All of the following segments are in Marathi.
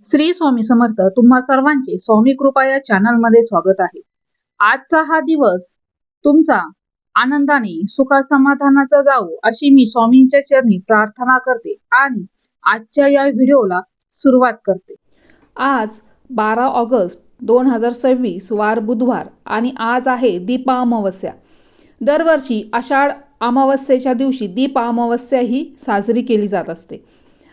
श्री स्वामी समर्थ. तुम्हा सर्वांचे स्वामी कृपा या चॅनल मध्ये स्वागत आहे. आजचा हा दिवस तुमचा आनंदाने सुखा समाधानाचा जावो अशी मी स्वामींच्या चरणी प्रार्थना करते आणि आजच्या या व्हिडिओला सुरुवात करते. आज 12 ऑगस्ट 2026 वार बुधवार आणि आज आहे दीप अमावस्या. दरवर्षी आषाढ अमावस्येच्या दिवशी दीप अमावस्या ही साजरी केली जात असते.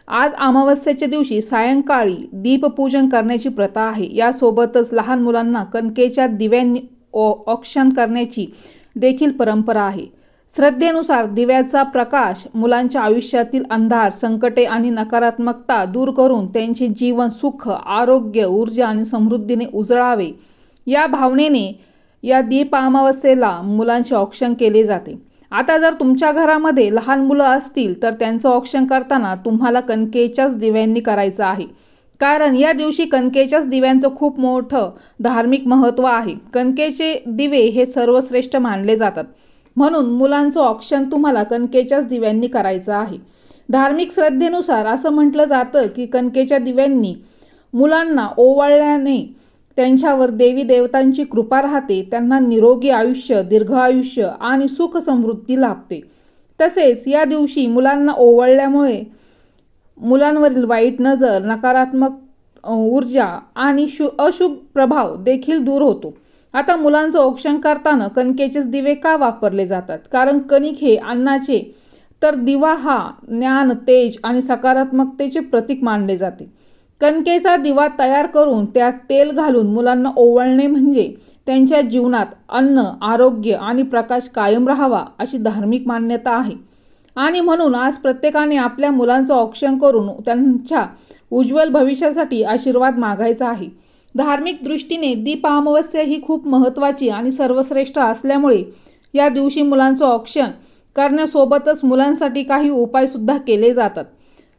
आज अमावस्येच्या दिवशी सायंकाळी दीपपूजन करण्याची प्रथा आहे. यासोबतच लहान मुलांना कणकेच्या दिव्यांनी औक्षण करण्याची देखील परंपरा आहे. श्रद्धेनुसार दिव्याचा प्रकाश मुलांच्या आयुष्यातील अंधार, संकटे आणि नकारात्मकता दूर करून त्यांचे जीवन सुख, आरोग्य, ऊर्जा आणि समृद्धीने उजळावे या भावनेने या दीप अमावस्येला मुलांचे औक्षण केले जाते. आता जर तुमच्या घरामध्ये लहान मुलं असतील तर त्यांचं औक्षण करताना तुम्हाला कणकेच्याच दिव्यांनी करायचं आहे. कारण या दिवशी कणकेच्याच दिव्यांचं खूप मोठं धार्मिक महत्त्व आहे. कणकेचे दिवे हे सर्वश्रेष्ठ मानले जातात. म्हणून मुलांचं औक्षण तुम्हाला कणकेच्याच दिव्यांनी करायचं आहे. धार्मिक श्रद्धेनुसार असं म्हटलं जातं की कणकेच्या दिव्यांनी मुलांना ओवाळल्याने त्यांच्यावर देवी देवतांची कृपा राहते, त्यांना निरोगी आयुष्य, दीर्घ आयुष्य आणि सुख समृद्धी लाभते. तसेच या दिवशी मुलांना ओवाळल्यामुळे मुलांवरील वाईट नजर, नकारात्मक ऊर्जा आणि अशुभ प्रभाव देखील दूर होतो. आता मुलांचं औक्षण करताना कणकेचेच दिवे का वापरले जातात? कारण कणिक हे अन्नाचे, तर दिवा हा ज्ञान, तेज आणि सकारात्मकतेचे प्रतीक मानले जाते. कणकेचा दिवा तयार करून त्यात तेल घालून मुलांना ओवाळणे म्हणजे त्यांच्या जीवनात अन्न, आरोग्य आणि प्रकाश कायम राहावा अशी धार्मिक मान्यता आहे. आणि म्हणून आज प्रत्येकाने आपल्या मुलांचं औक्षण करून त्यांच्या उज्ज्वल भविष्यासाठी आशीर्वाद मागायचा आहे. धार्मिक दृष्टीने दीप अमावस्या ही खूप महत्त्वाची आणि सर्वश्रेष्ठ असल्यामुळे या दिवशी मुलांचं औक्षण करण्यासोबतच मुलांसाठी काही उपायसुद्धा केले जातात.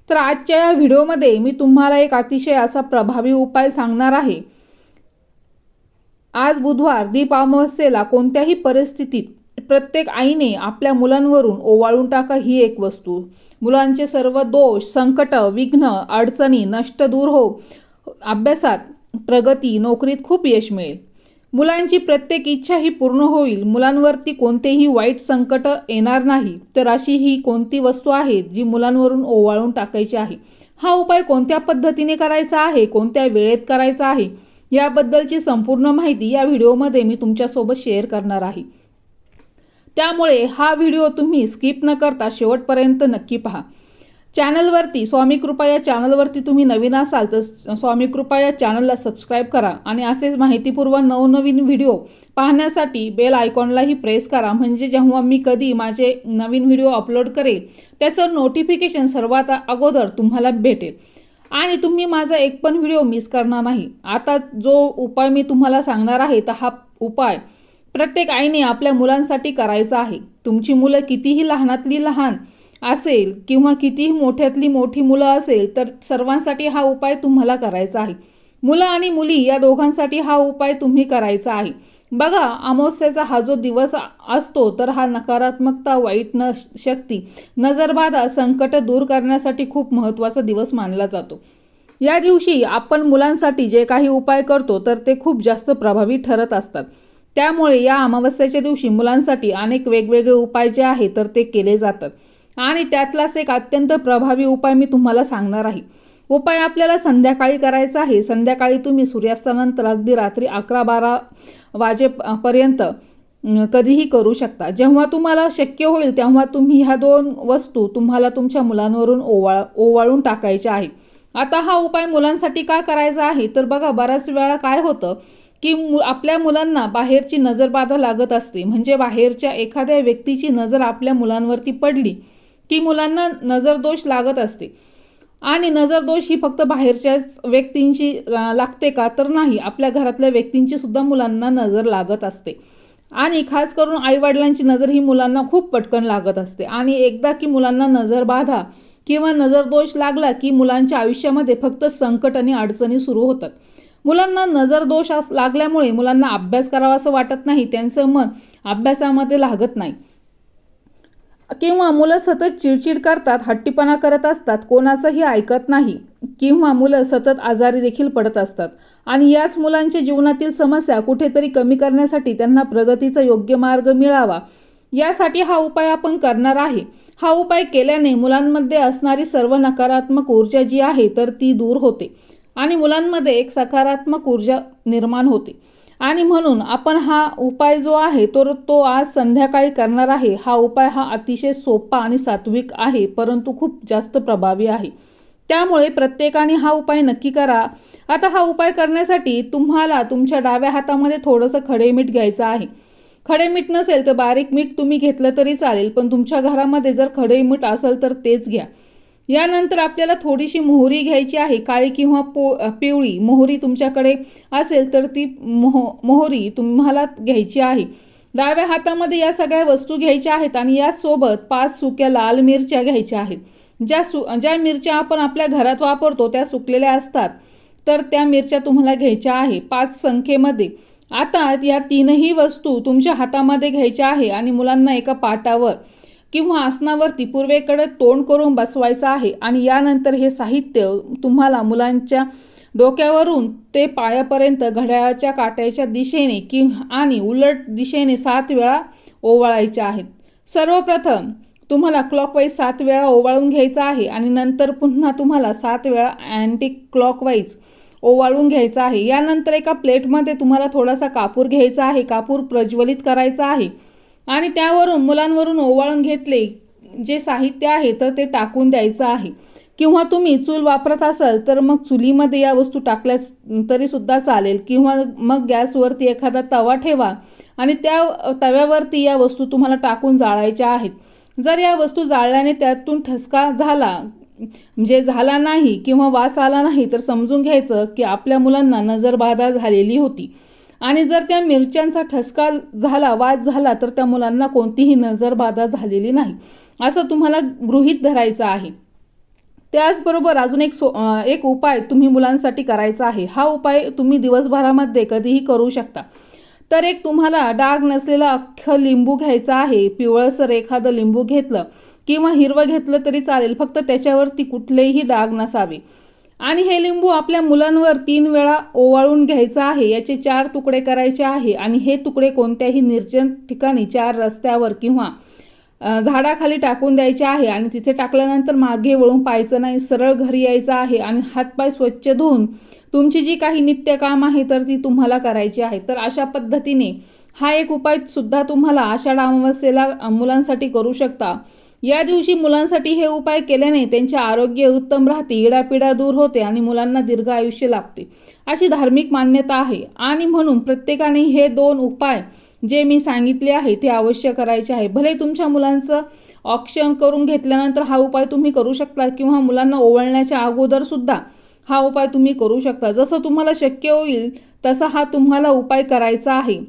तर आजच्या या व्हिडिओमध्ये मी तुम्हाला एक अतिशय असा प्रभावी उपाय सांगणार आहे. आज बुधवार दीप अमावस्येला कोणत्याही परिस्थितीत प्रत्येक आईने आपल्या मुलांवरून ओवाळून टाका ही एक वस्तू. मुलांचे सर्व दोष, संकट, विघ्न, अडचणी नष्ट दूर हो. अभ्यासात प्रगती, नोकरीत खूप यश मिळेल. मुलांची प्रत्येक इच्छा ही पूर्ण होईल. मुलांवरती कोणतेही वाईट संकट येणार नाही. तर अशी ही कोणती वस्तू आहे जी मुलांवरून ओवाळून टाकायची आहे? हा उपाय कोणत्या पद्धतीने करायचा आहे, कोणत्या वेळेत करायचा आहे, याबद्दलची संपूर्ण माहिती या व्हिडिओमध्ये मी तुमच्यासोबत शेअर करणार आहे. त्यामुळे हा व्हिडिओ तुम्ही स्किप न करता शेवटपर्यंत नक्की पहा. चॅनलवरती स्वामी कृपा या चॅनलवरती तुम्ही नवीन असाल तर स्वामी कृपा या चॅनलला सबस्क्राईब करा आणि असेच माहितीपूर्व नवनवीन व्हिडिओ पाहण्यासाठी बेल आयकॉनलाही प्रेस करा. म्हणजे जेव्हा मी कधी माझे नवीन व्हिडिओ अपलोड करेल त्याचं नोटिफिकेशन सर्वात अगोदर तुम्हाला भेटेल आणि तुम्ही माझा एक पण व्हिडिओ मिस करणार नाही. आता जो उपाय मी तुम्हाला सांगणार आहे तर हा उपाय प्रत्येक आईने आपल्या मुलांसाठी करायचा आहे. तुमची मुलं कितीही लहानातली लहान असेल किंवा कितीही मोठ्यातली मोठी मुलं असेल तर सर्वांसाठी हा उपाय तुम्हाला करायचा आहे. मुलं आणि मुली या दोघांसाठी हा उपाय तुम्ही करायचा आहे. बघा, अमावस्येचा हा जो दिवस असतो तर हा नकारात्मकता, वाईट शक्ती, नजरबाधा, संकट दूर करण्यासाठी खूप महत्त्वाचा दिवस मानला जातो. या दिवशी आपण मुलांसाठी जे काही उपाय करतो तर ते खूप जास्त प्रभावी ठरत असतात. त्यामुळे या अमावस्येच्या दिवशी मुलांसाठी अनेक वेगवेगळे उपाय जे आहेत तर ते केले जातात आणि त्यातलाच एक अत्यंत प्रभावी उपाय मी तुम्हाला सांगणार आहे. उपाय आपल्याला संध्याकाळी करायचा आहे. संध्याकाळी तुम्ही सूर्यास्तानंतर अगदी रात्री 11-12 वाजेपर्यंत कधीही करू शकता. जेव्हा तुम्हाला शक्य होईल तेव्हा तुम्ही ह्या दोन वस्तू तुम्हाला तुमच्या मुलांवरून ओवाळून टाकायच्या आहेत. आता हा उपाय मुलांसाठी का करायचा आहे तर बघा, बऱ्याच वेळा काय होतं की आपल्या मुलांना बाहेरची नजरबाधा लागत असते. म्हणजे बाहेरच्या एखाद्या व्यक्तीची नजर आपल्या मुलांवरती पडली की मुलांना नजरदोष लागत असते. आणि नजरदोष ही फक्त बाहेरच्याच व्यक्तींची लागते का तर नाही, आपल्या घरातल्या व्यक्तींची सुद्धा मुलांना नजर लागत असते. आणि खास करून आईवडिलांची नजर ही मुलांना खूप पटकन लागत असते. आणि एकदा की मुलांना नजरबाधा किंवा नजरदोष लागला की मुलांच्या आयुष्यामध्ये फक्त संकट आणि अडचणी सुरू होतात. मुलांना नजरदोष लागल्यामुळे मुलांना अभ्यास करावा असं वाटत नाही, त्यांचं मन अभ्यासामध्ये लागत नाही. किंवा मुलं सतत चिडचिड करतात, हट्टीपणा करत असतात, कोणाचंही ऐकत नाही किंवा मुलं सतत आजारी देखील पडत असतात आणि याच मुलांच्या जीवनातील समस्या कुठेतरी कमी करण्यासाठी त्यांना प्रगतीचा योग्य मार्ग मिळावा यासाठी हा उपाय आपण करणार आहे. हा उपाय केल्याने मुलांमध्ये असणारी सर्व नकारात्मक ऊर्जा जी आहे तर ती दूर होते आणि मुलांमध्ये एक सकारात्मक ऊर्जा निर्माण होते आणि म्हणून आपण हा उपाय जो आहे तो आज संध्याकाळी करणार आहे. हा उपाय हा अतिशय सोपा आणि सात्विक आहे, परंतु खूप जास्त प्रभावी आहे. त्यामुळे प्रत्येकाने हा उपाय नक्की करा. आता हा उपाय करण्यासाठी तुम्हाला तुमच्या डाव्या हातामध्ये थोडंसं खडे मीठ घ्यायचं आहे. खडे मीठ नसेल तर बारीक मीठ तुम्ही घेतलं तरी चालेल, पण तुमच्या घरामध्ये जर खडे मीठ असेल तर तेच घ्या. यानंतर आपल्याला थोडीशी मोहरी घ्यायची आहे, काळी किंवा पिवळी मोहरी तुमच्याकडे असेल तर ती मोहरी तुम्हाला घ्यायची आहे. डाव्या हातामध्ये या सगळ्या वस्तू घ्यायच्या आहेत आणि यासोबत 5 सुक्या लाल मिरच्या घ्यायच्या आहेत. ज्या मिरच्या आपण आपल्या घरात वापरतो त्या सुकलेल्या असतात, तर त्या मिरच्या तुम्हाला घ्यायच्या आहे 5 संख्येमध्ये. आता या तीनही वस्तू तुमच्या हातामध्ये घ्यायच्या आहे आणि मुलांना एका पाटावर किंवा आसनावरती पूर्वेकडे तोंड करून बसवायचं आहे आणि यानंतर हे साहित्य तुम्हाला मुलांच्या डोक्यावरून ते पायापर्यंत घड्याळाच्या काट्याच्या दिशेने आणि उलट दिशेने 7 वेळा ओवाळायचे आहेत. सर्वप्रथम तुम्हाला क्लॉकवाईज 7 वेळा ओवाळून घ्यायचं आहे आणि नंतर पुन्हा तुम्हाला 7 वेळा अँटी क्लॉकवाईज ओवाळून घ्यायचा आहे. यानंतर एका प्लेटमध्ये तुम्हाला थोडासा कापूर घ्यायचा आहे, कापूर प्रज्वलित करायचा आहे आणि त्यावरून मुलांवरून ओवाळून घेतले जे साहित्य आहे तर ते टाकून द्यायचं आहे. किंवा तुम्ही चूल वापरत असाल तर मग चुलीमध्ये या वस्तू टाकल्या तरी सुद्धा चालेल किंवा मग गॅसवरती एखादा तवा ठेवा आणि त्या तव्यावरती या वस्तू तुम्हाला टाकून जाळायच्या आहेत. जर या वस्तू जाळल्याने त्यातून ठसका झाला नाही किंवा वास आला नाही तर समजून घ्यायचं की आपल्या मुलांना नजरबाधा झालेली होती आणि जर त्या मिरच्यांचा ठसका झाला, वास झाला तर त्या मुलांना कोणतीही नजरबाधा झालेली नाही असं तुम्हाला गृहीत धरायचं आहे. त्याचबरोबर अजून एक उपाय तुम्ही मुलांसाठी करायचा आहे. हा उपाय तुम्ही दिवसभरामध्ये कधीही करू शकता. तर एक तुम्हाला डाग नसलेला अख्खं लिंबू घ्यायचं आहे. पिवळसर एखादं लिंबू घेतलं किंवा हिरवं घेतलं तरी चालेल, फक्त त्याच्यावरती कुठलेही डाग नसावे आणि हे लिंबू आपल्या मुलांवर 3 वेळा ओवाळून घ्यायचं आहे. याचे 4 तुकडे करायचे आहे आणि हे तुकडे कोणत्याही निर्जन ठिकाणी 4 रस्त्यावर किंवा झाडाखाली टाकून द्यायचे आहे आणि तिथे टाकल्यानंतर मागे वळून पाहायचं नाही, सरळ घरी यायचं आहे आणि हातपाय स्वच्छ धुवून तुमची जी काही नित्य काम आहे तर ती तुम्हाला करायची आहे. तर अशा पद्धतीने हा एक उपाय सुद्धा तुम्हाला आषाढ अमावस्येला मुलांसाठी करू शकता. या दिवशी मुलांसाठी हे उपाय केल्याने त्यांचे आरोग्य उत्तम राहते, इडापिडा दूर होते आणि मुलांना दीर्घ आयुष्य लाभते अशी धार्मिक मान्यता आहे आणि म्हणून प्रत्येकाने हे 2 उपाय जे मी सांगितले आहे ते अवश्य करायचे आहे. भले तुमच्या मुलांचं ऑप्शन करून घेतल्यानंतर हा उपाय तुम्ही करू शकता किंवा मुलांना ओवाळण्याच्या अगोदर सुद्धा हा उपाय तुम्ही करू शकता. जसं तुम्हाला शक्य होईल तसा हा तुम्हाला उपाय करायचा आहे.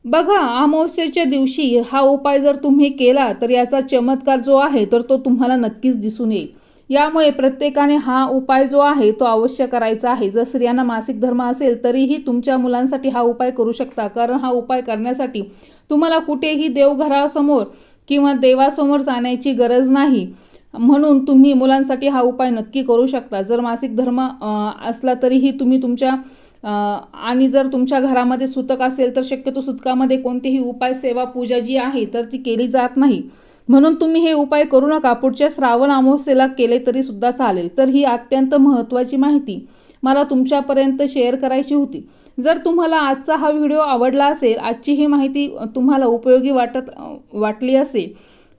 बघा, अमावस्येच्या दिवशी हा उपाय जर तुम्ही केला तर याचा चमत्कार जो आहे तर तो तुम्हाला नक्कीच दिसून येईल. यामुळे प्रत्येकाने हा उपाय जो आहे तो अवश्य करायचा आहे. जर स्त्रियांना मासिक धर्म असेल तरीही तुमच्या मुलांसाठी हा उपाय करू शकता, कारण हा उपाय करण्यासाठी तुम्हाला कुठेही देवघरासमोर किंवा देवासमोर जाण्याची गरज नाही. म्हणून तुम्ही मुलांसाठी हा उपाय नक्की करू शकता. जर मासिक धर्म असला तरीही तुम्ही तुमच्या आणि जर तुमच्या घरामध्ये सुतक असेल तर शक्यतो सुतकामध्ये कोणतीही उपाय सेवा पूजा जी आहे तर ती केली जात नाही. म्हणून तुम्ही हे उपाय करू नका. पुढच्या श्रावण अमावस्येला केले तरी सुद्धा चालेल. तर ही अत्यंत महत्त्वाची माहिती मला तुमच्यापर्यंत शेअर करायची होती. जर तुम्हाला आजचा हा व्हिडिओ आवडला असेल, आजची ही माहिती तुम्हाला उपयोगी वाटली असेल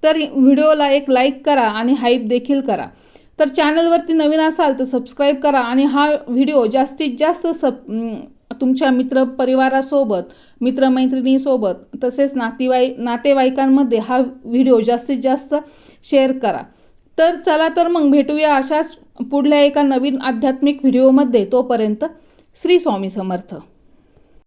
तर व्हिडिओला एक लाईक करा आणि हाईप देखील करा. तर चॅनलवरती नवीन असाल तर सबस्क्राईब करा आणि हा व्हिडिओ जास्तीत जास्त तुमच्या मित्रपरिवारासोबत, मित्रमैत्रिणीसोबत तसेच नातेवाईकांमध्ये हा व्हिडिओ जास्तीत जास्त शेअर करा. तर चला तर मग भेटूया अशाच पुढल्या एका नवीन आध्यात्मिक व्हिडिओमध्ये. तोपर्यंत श्री स्वामी समर्थ.